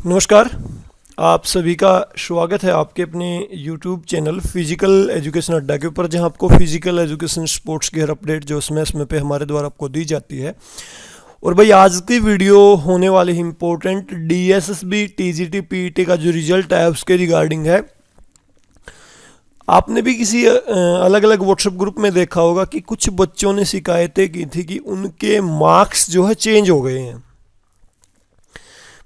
नमस्कार। आप सभी का स्वागत है आपके अपने YouTube चैनल फिजिकल एजुकेशन अड्डा के ऊपर, जहां आपको फिजिकल एजुकेशन स्पोर्ट्स की हर अपडेट जो समय पे हमारे द्वारा आपको दी जाती है। और भाई आज की वीडियो होने वाली इम्पोर्टेंट DSSB TGT PET का जो रिजल्ट है उसके रिगार्डिंग है। आपने भी किसी अलग अलग व्हाट्सएप ग्रुप में देखा होगा कि कुछ बच्चों ने शिकायतें की थी कि उनके मार्क्स जो है चेंज हो गए हैं।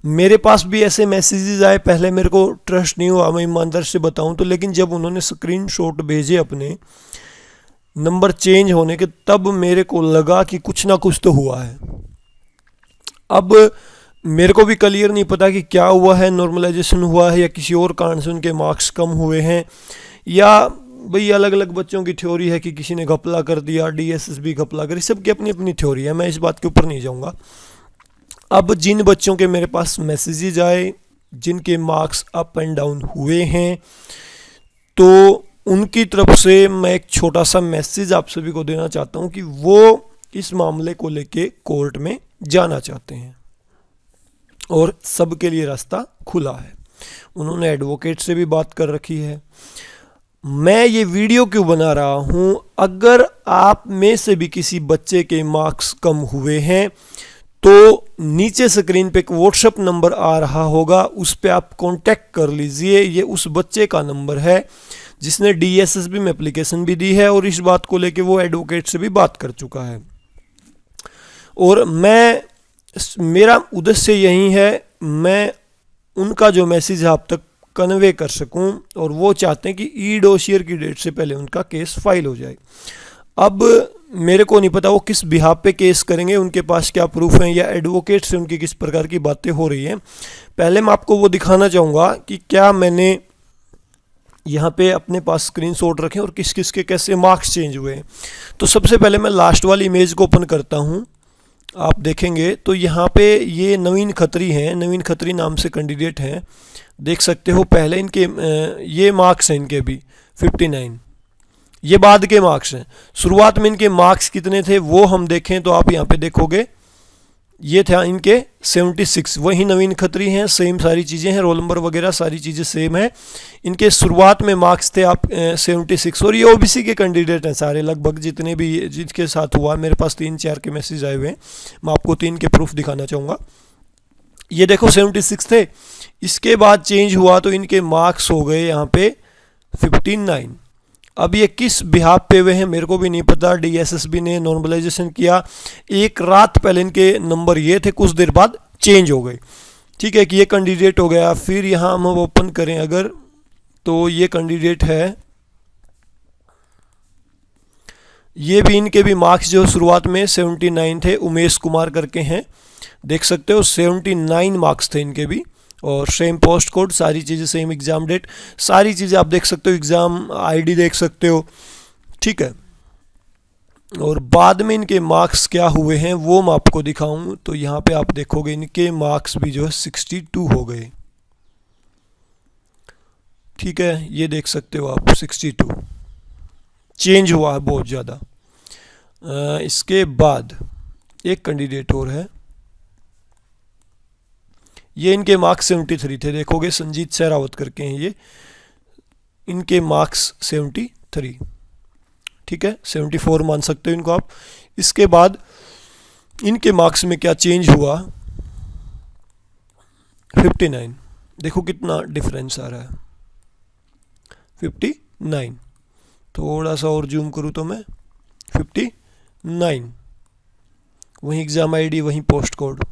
मेरे पास भी ऐसे मैसेजेस आए, पहले मेरे को ट्रस्ट नहीं हुआ, मैं ईमानदार से बताऊं तो, लेकिन जब उन्होंने स्क्रीनशॉट भेजे अपने नंबर चेंज होने के, तब मेरे को लगा कि कुछ ना कुछ तो हुआ है। अब मेरे को भी क्लियर नहीं पता कि क्या हुआ है, नॉर्मलाइजेशन हुआ है या किसी और कारण से उनके मार्क्स कम हुए हैं, या भाई अलग अलग बच्चों की थ्योरी है कि किसी ने घपला कर दिया, DSSB घपला करी, सबकी अपनी अपनी थ्योरी है, मैं इस बात के ऊपर नहीं जाऊँगा। अब जिन बच्चों के मेरे पास मैसेजेज आए जिनके मार्क्स अप एंड डाउन हुए हैं, तो उनकी तरफ से मैं एक छोटा सा मैसेज आप सभी को देना चाहता हूं कि वो इस मामले को लेके कोर्ट में जाना चाहते हैं और सबके लिए रास्ता खुला है। उन्होंने एडवोकेट से भी बात कर रखी है। मैं ये वीडियो क्यों बना रहा हूं, अगर आप में से भी किसी बच्चे के मार्क्स कम हुए हैं तो नीचे स्क्रीन पे एक व्हाट्सएप नंबर आ रहा होगा, उस पर आप कांटेक्ट कर लीजिए। ये उस बच्चे का नंबर है जिसने DSSB में एप्लीकेशन भी दी है और इस बात को लेके वो एडवोकेट से भी बात कर चुका है। और मेरा उद्देश्य यही है, मैं उनका जो मैसेज है आप तक कन्वे कर सकूं, और वो चाहते हैं कि ई डोशियर की डेट से पहले उनका केस फाइल हो जाए। अब मेरे को नहीं पता वो किस बिहाफ पे केस करेंगे, उनके पास क्या प्रूफ हैं, या एडवोकेट से उनकी किस प्रकार की बातें हो रही हैं। पहले मैं आपको वो दिखाना चाहूँगा कि क्या मैंने यहाँ पे अपने पास स्क्रीनशॉट रखे और किस किस के कैसे मार्क्स चेंज हुए हैं। तो सबसे पहले मैं लास्ट वाली इमेज को ओपन करता हूँ। आप देखेंगे तो यहाँ पे ये नवीन खत्री हैं, नवीन खत्री नाम से कैंडिडेट हैं, देख सकते हो। पहले इनके ये मार्क्स हैं, इनके भी 59, ये बाद के मार्क्स हैं। शुरुआत में इनके मार्क्स कितने थे वो हम देखें तो आप यहाँ पे देखोगे ये था इनके 76। वही नवीन खत्री हैं, सेम सारी चीज़ें हैं, रोल नंबर वगैरह सारी चीज़ें सेम है। इनके शुरुआत में मार्क्स थे आप 76, और ये OBC के कैंडिडेट हैं सारे लगभग, जितने भी जिनके साथ हुआ। मेरे पास 3-4 के मैसेज आए हुए हैं, मैं आपको 3 के प्रूफ दिखाना चाहूँगा। ये देखो 76 थे, इसके बाद चेंज हुआ तो इनके मार्क्स हो गए यहाँ पे 59। अब ये किस बिहाफ पे हुए हैं मेरे को भी नहीं पता। DSSB ने नॉर्मलाइजेशन किया, एक रात पहले इनके नंबर ये थे, कुछ देर बाद चेंज हो गए। ठीक है कि ये कैंडिडेट हो गया। फिर यहाँ हम ओपन करें अगर, तो ये कैंडिडेट है, ये भी इनके भी मार्क्स जो शुरुआत में 79 थे, उमेश कुमार करके हैं, देख सकते हो 79 मार्क्स थे इनके भी, और सेम पोस्ट कोड, सारी चीज़ें सेम, एग्ज़ाम डेट सारी चीज़ें आप देख सकते हो, एग्ज़ाम ID देख सकते हो। ठीक है, और बाद में इनके मार्क्स क्या हुए हैं वो मैं आपको दिखाऊं तो यहाँ पे आप देखोगे इनके मार्क्स भी जो है 62 हो गए। ठीक है, ये देख सकते हो आप 62 चेंज हुआ है बहुत ज़्यादा। इसके बाद एक कैंडिडेट और है, ये इनके मार्क्स 73 थे, देखोगे संजीत सहरावत करके हैं ये, इनके मार्क्स 73। ठीक है, 74 मान सकते हो इनको आप। इसके बाद इनके मार्क्स में क्या चेंज हुआ, 59, देखो कितना डिफरेंस आ रहा है, 59। थोड़ा सा और जूम करूँ तो मैं 59, वहीं एग्ज़ाम ID, वहीं पोस्ट कोड।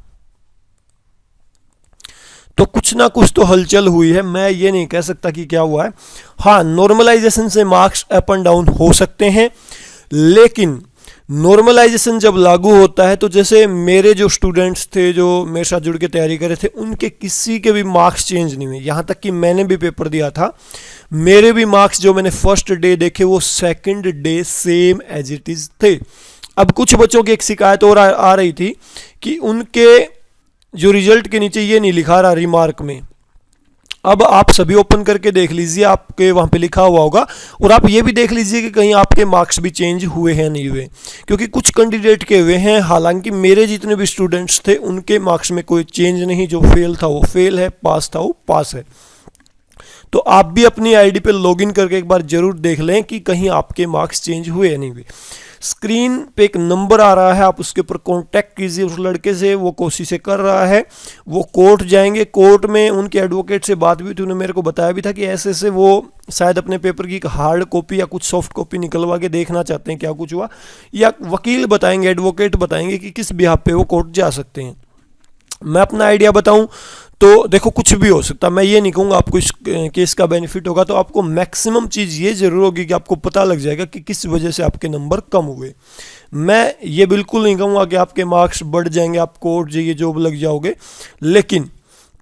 तो कुछ ना कुछ तो हलचल हुई है, मैं ये नहीं कह सकता कि क्या हुआ है। हाँ, नॉर्मलाइजेशन से मार्क्स अप एंड डाउन हो सकते हैं, लेकिन नॉर्मलाइजेशन जब लागू होता है तो जैसे मेरे जो स्टूडेंट्स थे जो मेरे साथ जुड़ के तैयारी करे थे, उनके किसी के भी मार्क्स चेंज नहीं हुए। यहाँ तक कि मैंने भी पेपर दिया था, मेरे भी मार्क्स जो मैंने फर्स्ट डे देखे वो second day same as it is थे। अब कुछ बच्चों की एक शिकायत और आ रही थी कि उनके जो रिजल्ट के नीचे ये नहीं लिखा रहा रिमार्क में, अब आप सभी ओपन करके देख लीजिए, आपके वहाँ पे लिखा हुआ होगा, और आप ये भी देख लीजिए कि कहीं आपके मार्क्स भी चेंज हुए हैं नहीं हुए, क्योंकि कुछ कैंडिडेट के हुए हैं। हालांकि मेरे जितने भी स्टूडेंट्स थे उनके मार्क्स में कोई चेंज नहीं, जो फेल था वो फेल है, पास था वो पास है। तो आप भी अपनी आईडी पे लॉगिन करके एक बार जरूर देख लें कि कहीं आपके मार्क्स चेंज हुए या नहीं हुए। स्क्रीन पे एक नंबर आ रहा है, आप उसके ऊपर कांटेक्ट कीजिए उस लड़के से, वो कोशिशें कर रहा है। वो कोर्ट जाएंगे, कोर्ट में उनके एडवोकेट से बात भी थी, उन्होंने मेरे को बताया भी था कि ऐसे ऐसे वो शायद अपने पेपर की एक हार्ड कॉपी या कुछ सॉफ्ट कॉपी निकलवा के देखना चाहते हैं क्या कुछ हुआ, या वकील बताएंगे, एडवोकेट बताएंगे कि किस बिहाफ पे वो कोर्ट जा सकते हैं। मैं अपना आइडिया बताऊं तो देखो कुछ भी हो सकता है, मैं ये नहीं कहूँगा आपको इस केस का बेनिफिट होगा, तो आपको मैक्सिमम चीज़ ये ज़रूर होगी कि आपको पता लग जाएगा कि किस वजह से आपके नंबर कम हुए। मैं ये बिल्कुल नहीं कहूँगा कि आपके मार्क्स बढ़ जाएंगे, आप कोर्ट जाइए जॉब लग जाओगे, लेकिन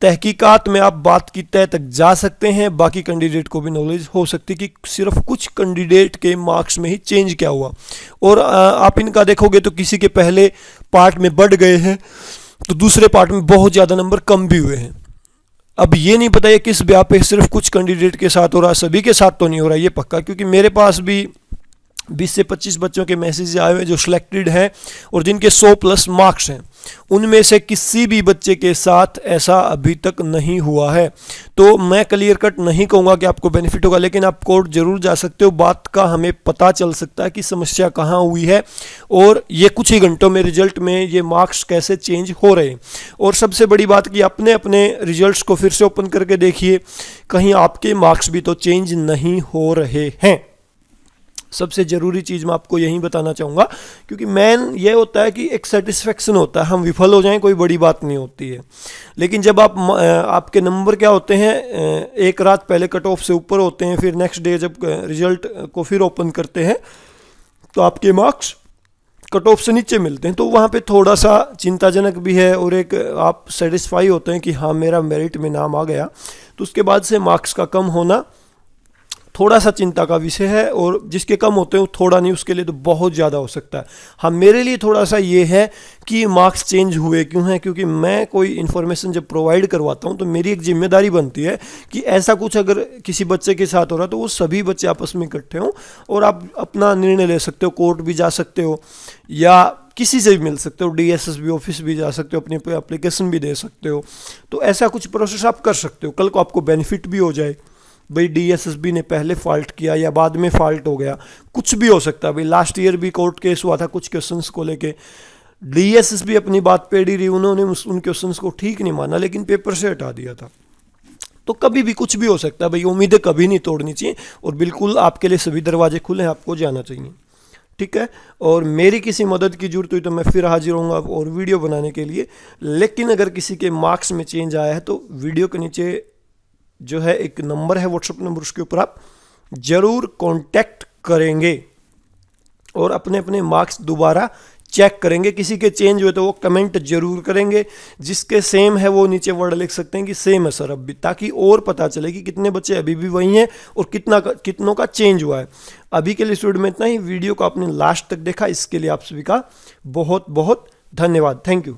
तहकीकात में आप बात की तय तक जा सकते हैं। बाकी कैंडिडेट को भी नॉलेज हो सकती है कि सिर्फ कुछ कैंडिडेट के मार्क्स में ही चेंज क्या हुआ, और आप इनका देखोगे तो किसी के पहले पार्ट में बढ़ गए हैं तो दूसरे पार्ट में बहुत ज़्यादा नंबर कम भी हुए हैं। अब ये नहीं पता ये किस ब्याह पे सिर्फ कुछ कैंडिडेट के साथ हो रहा है, सभी के साथ तो नहीं हो रहा ये पक्का, क्योंकि मेरे पास भी 20 से 25 बच्चों के मैसेज आए हुए जो सिलेक्टेड हैं और जिनके 100+ मार्क्स हैं। उनमें से किसी भी बच्चे के साथ ऐसा अभी तक नहीं हुआ है। तो मैं क्लियर कट नहीं कहूँगा कि आपको बेनिफिट होगा, लेकिन आप कोर्ट जरूर जा सकते हो, बात का हमें पता चल सकता है कि समस्या कहाँ हुई है, और ये कुछ ही घंटों में रिजल्ट में ये मार्क्स कैसे चेंज हो रहे हैं। और सबसे बड़ी बात कि अपने अपने रिजल्ट्स को फिर से ओपन करके देखिए, कहीं आपके मार्क्स भी तो चेंज नहीं हो रहे हैं। सबसे ज़रूरी चीज़ मैं आपको यही बताना चाहूँगा, क्योंकि मेन ये होता है कि एक सेटिस्फेक्शन होता है, हम विफल हो जाएं कोई बड़ी बात नहीं होती है, लेकिन जब आपके नंबर क्या होते हैं, एक रात पहले कट ऑफ से ऊपर होते हैं, फिर नेक्स्ट डे जब रिजल्ट को फिर ओपन करते हैं तो आपके मार्क्स कट ऑफ से नीचे मिलते हैं, तो वहाँ पे थोड़ा सा चिंताजनक भी है, और एक आप सेटिस्फाई होते हैं कि हाँ मेरा मेरिट में नाम आ गया। तो उसके बाद से मार्क्स का कम होना थोड़ा सा चिंता का विषय है, और जिसके कम होते हैं वो थोड़ा नहीं, उसके लिए तो बहुत ज़्यादा हो सकता है। हाँ मेरे लिए थोड़ा सा ये है कि मार्क्स चेंज हुए क्यों हैं, क्योंकि मैं कोई इन्फॉर्मेशन जब प्रोवाइड करवाता हूँ तो मेरी एक जिम्मेदारी बनती है कि ऐसा कुछ अगर किसी बच्चे के साथ हो रहा है तो वो सभी बच्चे आपस में इकट्ठे हों और आप अपना निर्णय ले सकते हो, कोर्ट भी जा सकते हो या किसी से भी मिल सकते हो, DSSB ऑफिस भी जा सकते हो, अपनी एप्लीकेशन भी दे सकते हो। तो ऐसा कुछ प्रोसेस आप कर सकते हो, कल को आपको बेनिफिट भी हो जाए। भाई DSSB ने पहले फॉल्ट किया या बाद में फॉल्ट हो गया, कुछ भी हो सकता है। भाई लास्ट ईयर भी कोर्ट केस हुआ था कुछ क्वेश्चंस को लेके, DSSB अपनी बात पेड़ ही रही, उन्होंने उन क्वेश्चंस को ठीक नहीं माना लेकिन पेपर से हटा दिया था। तो कभी भी कुछ भी हो सकता है भाई, उम्मीदें कभी नहीं तोड़नी चाहिए, और बिल्कुल आपके लिए सभी दरवाजे खुले हैं, आपको जाना चाहिए, ठीक है। और मेरी किसी मदद की जरूरत हुई तो मैं फिर हाजिर होऊंगा और वीडियो बनाने के लिए। लेकिन अगर किसी के मार्क्स में चेंज आया है तो वीडियो के नीचे जो है एक नंबर है, व्हाट्सएप नंबर, उसके ऊपर आप जरूर कांटेक्ट करेंगे और अपने अपने मार्क्स दोबारा चेक करेंगे। किसी के चेंज हुए तो वो कमेंट जरूर करेंगे, जिसके सेम है वो नीचे वर्ड लिख सकते हैं कि सेम है सर अब भी, ताकि और पता चले कि कितने बच्चे अभी भी वही हैं और कितनों का चेंज हुआ है। अभी के लिए स्टूडेंट में इतना ही। वीडियो को आपने लास्ट तक देखा, इसके लिए आप सभी का बहुत बहुत धन्यवाद। Thank you.